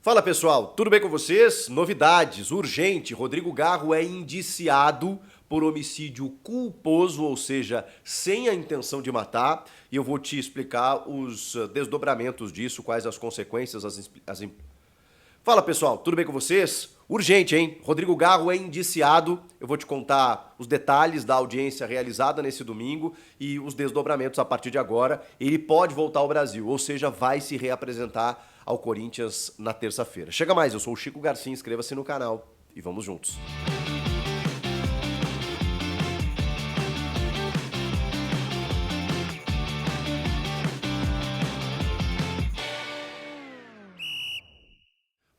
Fala pessoal, tudo bem com vocês? Novidades, urgente, Rodrigo Garro é indiciado por homicídio culposo, ou seja, sem a intenção de matar, e eu vou te explicar os desdobramentos disso, quais as consequências, Fala pessoal, tudo bem com vocês? Urgente, hein? Rodrigo Garro é indiciado. Eu vou te contar os detalhes da audiência realizada nesse domingo e os desdobramentos a partir de agora. Ele pode voltar ao Brasil, ou seja, vai se reapresentar ao Corinthians na terça-feira. Chega mais, eu sou o Chico Garcia, inscreva-se no canal e vamos juntos.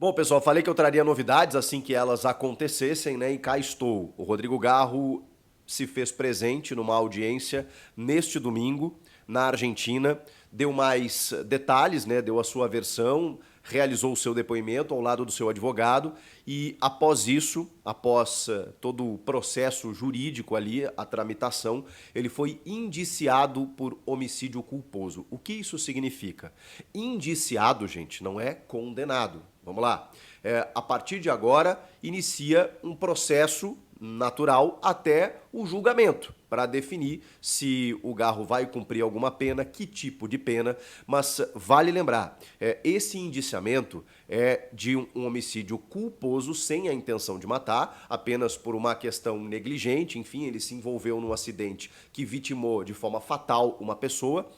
Bom, pessoal, falei que eu traria novidades assim que elas acontecessem, né? E cá estou. O Rodrigo Garro se fez presente numa audiência neste domingo na Argentina, deu mais detalhes, né? Deu a sua versão, realizou o seu depoimento ao lado do seu advogado e após isso, após todo o processo jurídico ali, a tramitação, ele foi indiciado por homicídio culposo. O que isso significa? Indiciado, gente, não é condenado. Vamos lá. A partir de agora, inicia um processo natural até o julgamento, para definir se o Garro vai cumprir alguma pena, que tipo de pena, mas vale lembrar, esse indiciamento é de um homicídio culposo sem a intenção de matar, apenas por uma questão negligente, enfim, ele se envolveu num acidente que vitimou de forma fatal uma pessoa,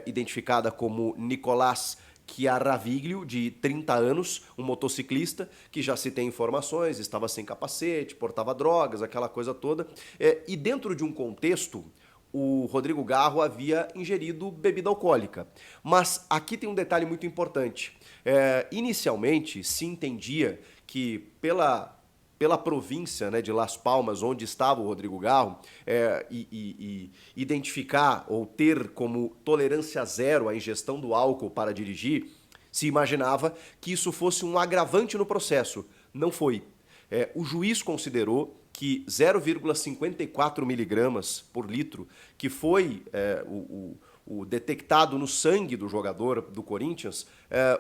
identificada como Nicolás Chiaraviglio, de 30 anos, um motociclista que já se tem informações, estava sem capacete, portava drogas, aquela coisa toda. E dentro de um contexto, o Rodrigo Garro havia ingerido bebida alcoólica. Mas aqui tem um detalhe muito importante. Inicialmente, se entendia que pela província, né, de Las Palmas, onde estava o Rodrigo Garro, e identificar ou ter como tolerância zero a ingestão do álcool para dirigir, se imaginava que isso fosse um agravante no processo. Não foi. O juiz considerou que 0,54 miligramas por litro, que foi o detectado no sangue do jogador do Corinthians,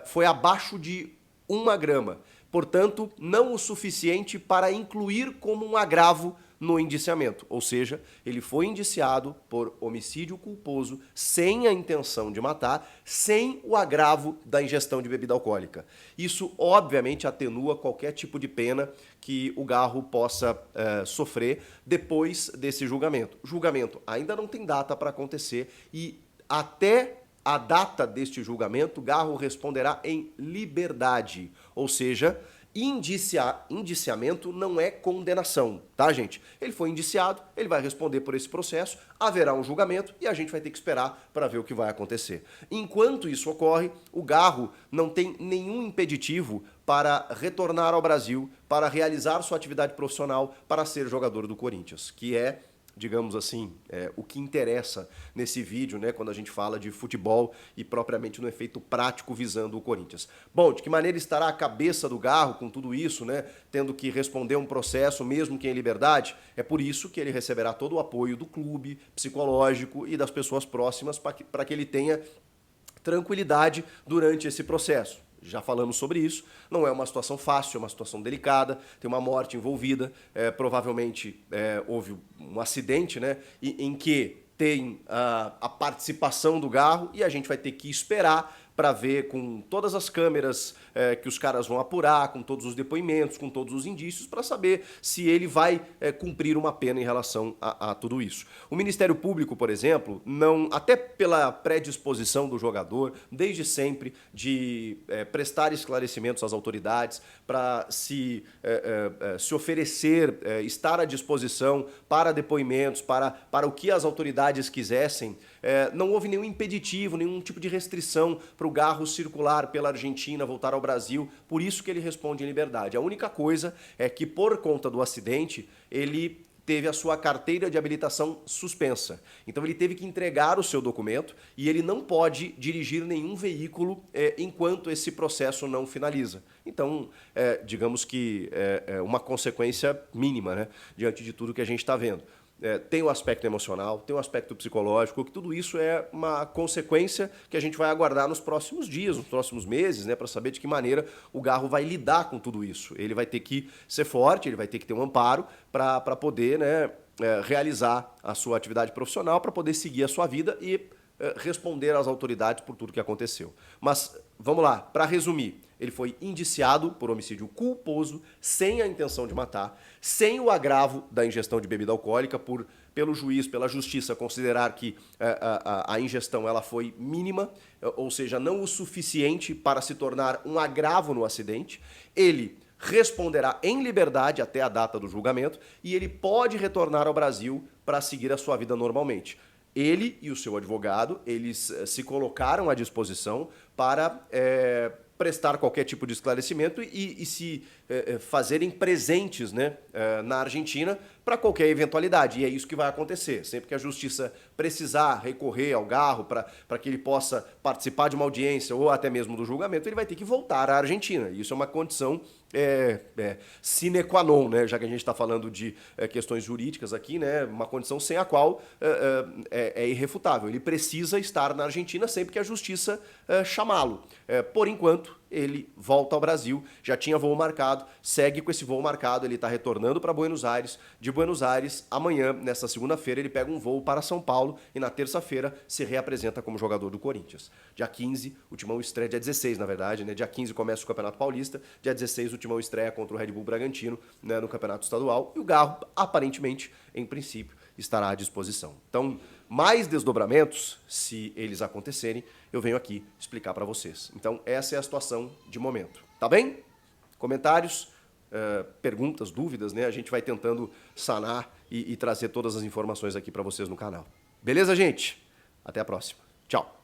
foi abaixo de 1 grama. Portanto, não o suficiente para incluir como um agravo no indiciamento. Ou seja, ele foi indiciado por homicídio culposo sem a intenção de matar, sem o agravo da ingestão de bebida alcoólica. Isso, obviamente, atenua qualquer tipo de pena que o Garro possa sofrer depois desse julgamento. O julgamento ainda não tem data para acontecer e até a data deste julgamento, Garro responderá em liberdade, ou seja, indiciamento não é condenação, tá, gente? Ele foi indiciado, ele vai responder por esse processo, haverá um julgamento e a gente vai ter que esperar para ver o que vai acontecer. Enquanto isso ocorre, o Garro não tem nenhum impeditivo para retornar ao Brasil, para realizar sua atividade profissional, para ser jogador do Corinthians, que é, digamos assim, o que interessa nesse vídeo, né, quando a gente fala de futebol e propriamente no efeito prático visando o Corinthians. Bom, de que maneira estará a cabeça do Garro com tudo isso, né, tendo que responder um processo mesmo que em liberdade? É por isso que ele receberá todo o apoio do clube, psicológico e das pessoas próximas para que ele tenha tranquilidade durante esse processo. Já falamos sobre isso, não é uma situação fácil, é uma situação delicada, tem uma morte envolvida, provavelmente houve um acidente, né, em que tem a participação do Garro e a gente vai ter que esperar para ver com todas as câmeras que os caras vão apurar, com todos os depoimentos, com todos os indícios, para saber se ele vai cumprir uma pena em relação a tudo isso. O Ministério Público, por exemplo, não, até pela predisposição do jogador, desde sempre, de prestar esclarecimentos às autoridades, para se oferecer, estar à disposição para depoimentos, para o que as autoridades quisessem, não houve nenhum impeditivo, nenhum tipo de restrição para o Garro circular pela Argentina, voltar ao Brasil, por isso que ele responde em liberdade. A única coisa é que, por conta do acidente, ele teve a sua carteira de habilitação suspensa. Então ele teve que entregar o seu documento e ele não pode dirigir nenhum veículo enquanto esse processo não finaliza. Então, digamos que é uma consequência mínima, né, diante de tudo que a gente está vendo. tem o aspecto emocional, tem o aspecto psicológico, que tudo isso é uma consequência que a gente vai aguardar nos próximos dias, nos próximos meses, né, para saber de que maneira o Garro vai lidar com tudo isso. Ele vai ter que ser forte, ele vai ter que ter um amparo para poder, né, realizar a sua atividade profissional, para poder seguir a sua vida e responder às autoridades por tudo que aconteceu. Mas, vamos lá, para resumir, ele foi indiciado por homicídio culposo, sem a intenção de matar, sem o agravo da ingestão de bebida alcoólica, pelo juiz, pela justiça, considerar que a ingestão ela foi mínima, ou seja, não o suficiente para se tornar um agravo no acidente. Ele responderá em liberdade até a data do julgamento e ele pode retornar ao Brasil para seguir a sua vida normalmente. Ele e o seu advogado, eles se colocaram à disposição para prestar qualquer tipo de esclarecimento e se fazerem presentes, né, na Argentina para qualquer eventualidade. E é isso que vai acontecer. Sempre que a justiça precisar recorrer ao Garro para que ele possa participar de uma audiência ou até mesmo do julgamento, ele vai ter que voltar à Argentina. E isso é uma condição sine qua non, né? Já que a gente está falando de questões jurídicas aqui, né? Uma condição sem a qual é irrefutável. Ele precisa estar na Argentina sempre que a justiça chamá-lo. Por enquanto, ele volta ao Brasil, já tinha voo marcado, segue com esse voo marcado, ele está retornando para Buenos Aires. De Buenos Aires, amanhã, nessa segunda-feira, ele pega um voo para São Paulo e na terça-feira se reapresenta como jogador do Corinthians. Dia 15, o Timão estreia, dia 16, na verdade, né? Dia 15 começa o Campeonato Paulista, dia 16 o Timão estreia contra o Red Bull Bragantino, né, no Campeonato Estadual, e o Garro, aparentemente, em princípio, estará à disposição. Então, mais desdobramentos, se eles acontecerem, eu venho aqui explicar para vocês. Então, essa é a situação de momento. Tá bem? Comentários, perguntas, dúvidas, né? A gente vai tentando sanar e trazer todas as informações aqui para vocês no canal. Beleza, gente? Até a próxima. Tchau.